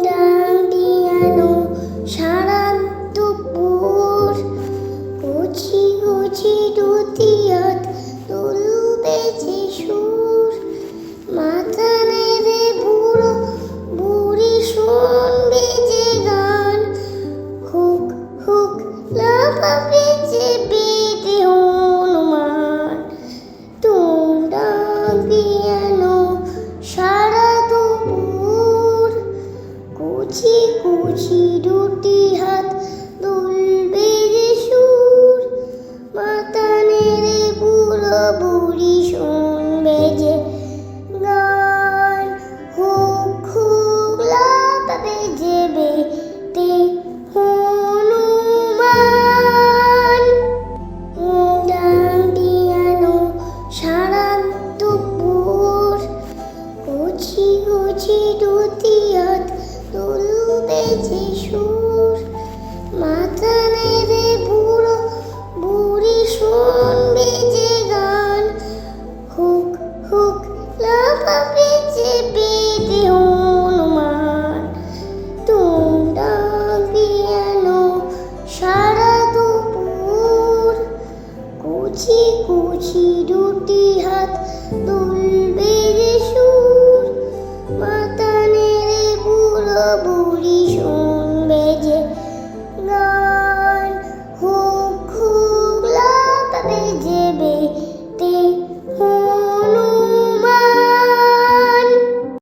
ডান্ডিয়ানো সারা দুপুর গুছি গুছি দুটি হাত তুলু বেজে সুর মাথা নেড়ে বুড়ো বুড়ি শুনবে যে গান হুক হুক লাফাবে যে বেদে হনুমান ডান্ডিয়ানো সারা দুপুর কুচি কুচি দুটি হাত দুলবে যে সুর মাথা নেড়ে বুড়ো বুড়ি শুনবে যে গান হুক হুক লাফাবে যে বেদে হনুমান ডান্ডিয়ানো সারা দুপুর গুছি গুছি দুটি হাত তুলবে যে সুর মাথা নেড়ে বুড়ো বুড়ি শুনবে যে গান হুক হুক লাফাবে যে বেদে হনুমান ডান্ডিয়ানো সারা দুপুর কুচি কুচি দুটি হাত